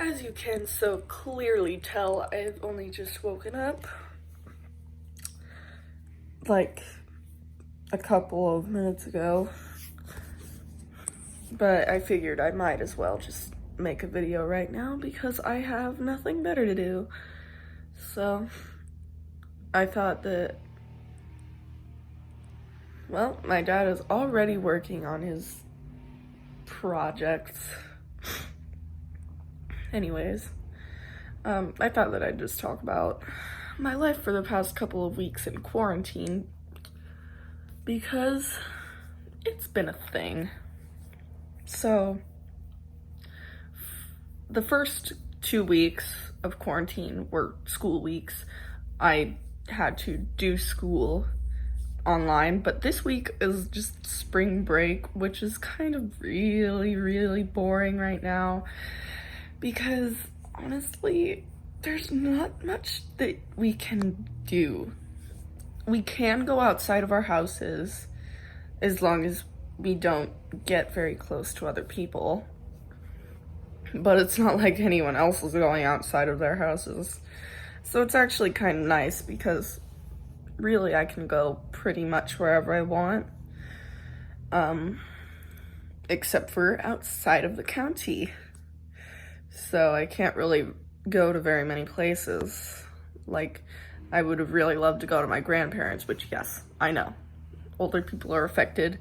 As you can so clearly tell, I've only just woken up like a couple of minutes ago, but I figured I might as well just make a video right now because I have nothing better to do. So I thought that, well, my dad is already working on his projects. Anyways, I thought that I'd just talk about my life for the past couple of weeks in quarantine because it's been a thing. So, the first 2 weeks of quarantine were school weeks. I had to do school online, but this week is just spring break, which is kind of really boring right now because honestly, there's not much that we can do. We can go outside of our houses as long as we don't get very close to other people. But it's not like anyone else is going outside of their houses. So it's actually kind of nice because really I can go pretty much wherever I want. Except for outside of the county. So I can't really go to very many places. Like, I would have really loved to go to my grandparents, which yes, I know. Older people are affected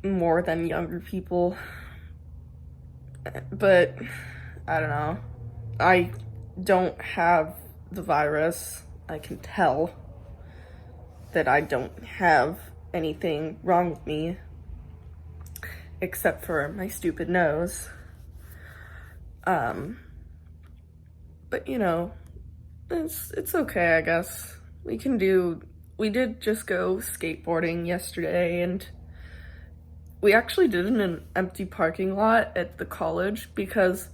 more than younger people. But, I don't know. I don't have the virus. I can tell that I don't have anything wrong with me. Except for my stupid nose. But you know, it's okay, I guess. We did just go skateboarding yesterday, and we actually did it in an empty parking lot at the college because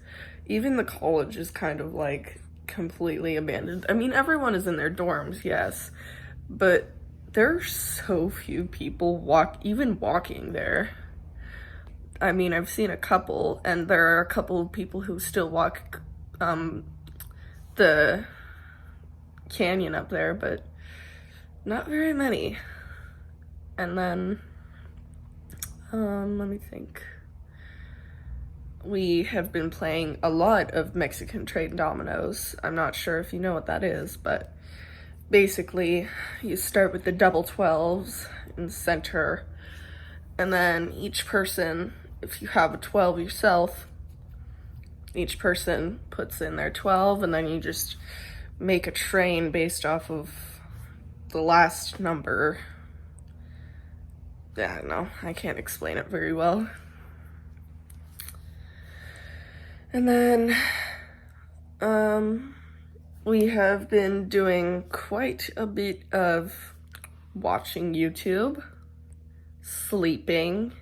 even the college is kind of like completely abandoned. I mean, everyone is in their dorms, yes, but there are so few people walking there. I mean, I've seen a couple, and there are a couple of people who still walk the canyon up there, but not very many. And then, let me think. We have been playing a lot of Mexican trade dominoes. I'm not sure if you know what that is, but basically, you start with the double 12s in the center, and then each person, if you have a 12 yourself, each person puts in their 12, and then you just make a train based off of the last number. Yeah, no, I can't explain it very well. And then, we have been doing quite a bit of watching YouTube, sleeping,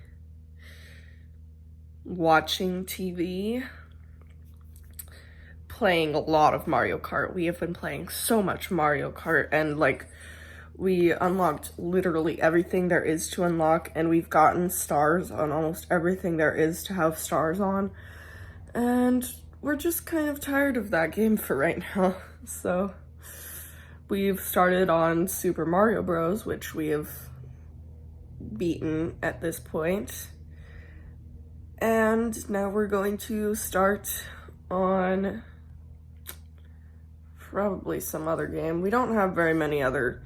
watching TV, playing a lot of Mario Kart. We have been playing so much Mario Kart, and like, we unlocked literally everything there is to unlock, and we've gotten stars on almost everything there is to have stars on, and we're just kind of tired of that game for right now. So we've started on Super Mario Bros., which we have beaten at this point. And now we're going to start on probably some other game. We don't have very many other,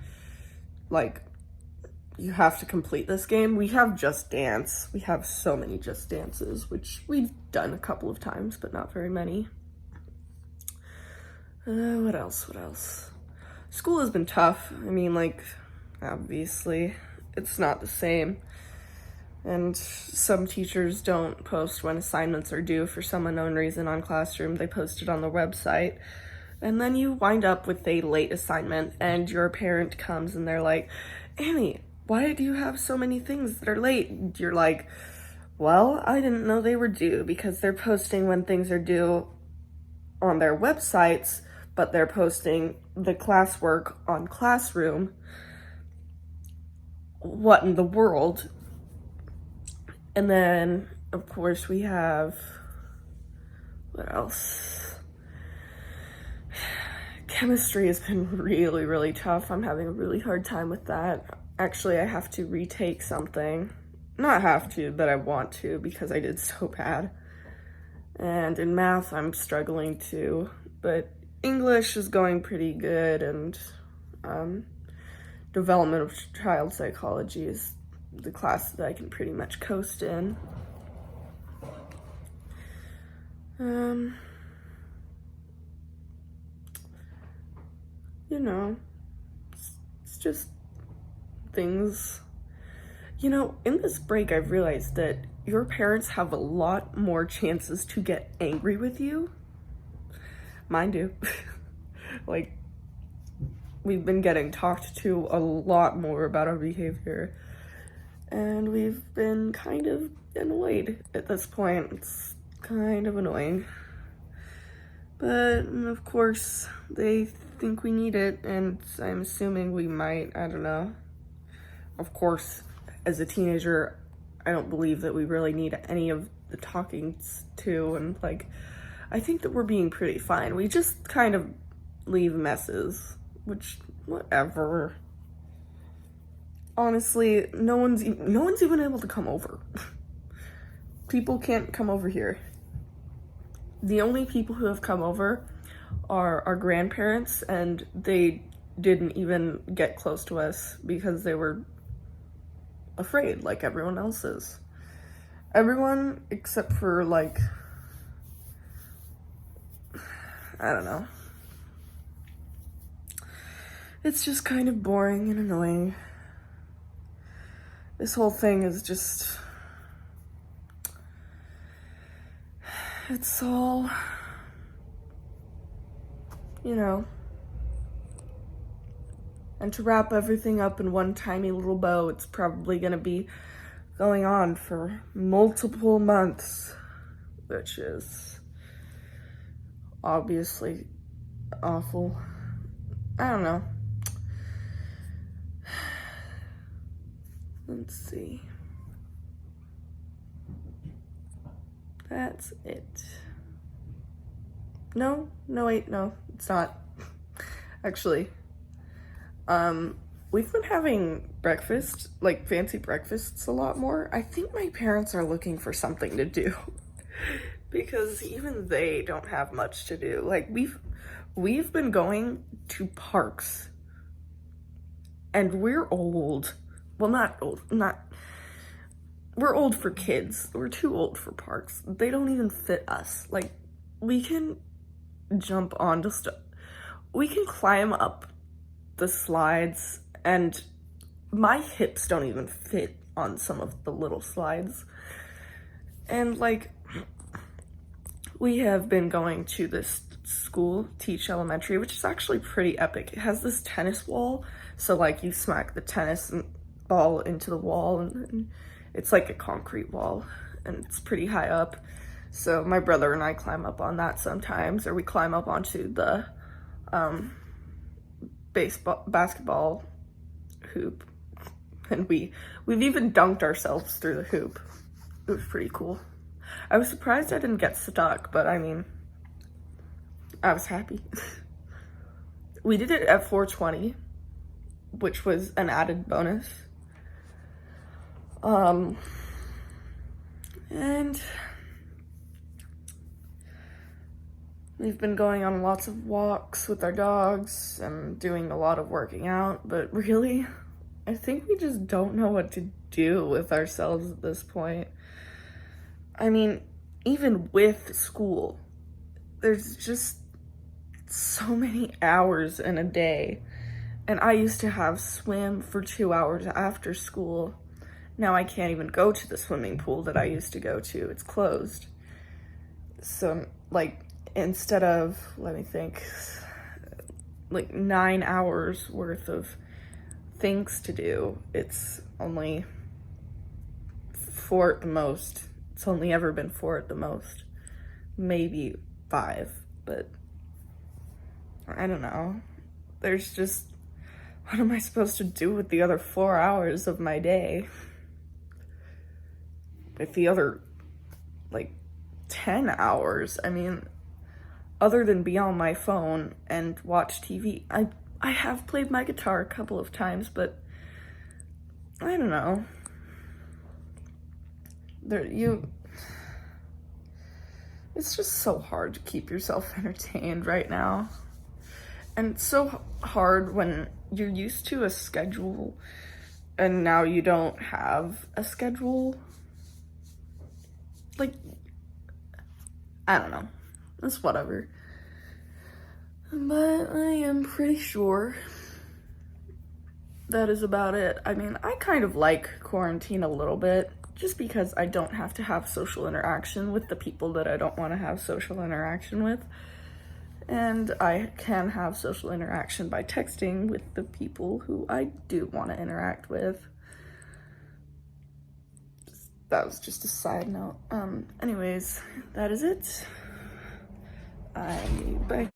like, you have to complete this game. We have Just Dance. We have so many Just Dances, which we've done a couple of times, but not very many. What else? School has been tough. I mean, like, obviously, it's not the same. And some teachers don't post when assignments are due for some unknown reason on Classroom. They post it on the website. And then you wind up with a late assignment, and your parent comes and they're like, Annie, why do you have so many things that are late? And you're like, well, I didn't know they were due because they're posting when things are due on their websites, but they're posting the classwork on Classroom. What in the world? And then, of course, we have What else? Chemistry has been really, really tough. I'm having a really hard time with that. Actually, I have to retake something. Not have to, but I want to because I did so bad. And in math, I'm struggling too. But English is going pretty good, and development of child psychology is the class that I can pretty much coast in. You know, it's just things. You know, in this break, I've realized that your parents have a lot more chances to get angry with you. Mine do. Like, we've been getting talked to a lot more about our behavior, and we've been kind of annoyed at this point. It's kind of annoying. But, of course, they think we need it, and I'm assuming we might. I don't know. Of course, as a teenager, I don't believe that we really need any of the talking to, and, like, I think that we're being pretty fine. We just kind of leave messes, which, whatever. Honestly, no one's even able to come over. People can't come over here. The only people who have come over are our grandparents, and they didn't even get close to us because they were afraid, like everyone else is. Everyone except for, like, I don't know. It's just kind of boring and annoying. This whole thing is just, it's all, you know. And to wrap everything up in one tiny little bow, it's probably gonna be going on for multiple months, which is obviously awful. I don't know. Let's see. That's it. No, wait, no, it's not. Actually, we've been having breakfast, like fancy breakfasts a lot more. I think my parents are looking for something to do because even they don't have much to do. Like, we've been going to parks, and we're old. Well, not old, we're old for kids. We're too old for parks. They don't even fit us. Like, we can jump onto stuff. We can climb up the slides, and my hips don't even fit on some of the little slides. And, like, we have been going to this school, Teach Elementary, which is actually pretty epic. It has this tennis wall, so, like, you smack the tennis ball into the wall, and it's like a concrete wall, and it's pretty high up. So my brother and I climb up on that sometimes, or we climb up onto the basketball hoop, and we've even dunked ourselves through the hoop. It was pretty cool. I was surprised I didn't get stuck, but I mean, I was happy. We did it at 4:20, which was an added bonus. And we've been going on lots of walks with our dogs and doing a lot of working out, but really, I think we just don't know what to do with ourselves at this point. I mean, even with school, there's just so many hours in a day. And I used to have swim for 2 hours after school. Now I can't even go to the swimming pool that I used to go to. It's closed. So, like, instead of, let me think, like 9 hours worth of things to do, it's only 4 at the most. It's only ever been 4 at the most. Maybe 5, but I don't know. There's just, what am I supposed to do with the other 4 hours of my day? If the other, like, 10 hours. I mean, other than be on my phone and watch TV, I have played my guitar a couple of times, but I don't know. It's just so hard to keep yourself entertained right now. And it's so hard when you're used to a schedule and now you don't have a schedule. Like, I don't know. It's whatever. But I am pretty sure that is about it. I mean, I kind of like quarantine a little bit, just because I don't have to have social interaction with the people that I don't want to have social interaction with. And I can have social interaction by texting with the people who I do want to interact with. That was just a side note. Anyways, that is it. Bye.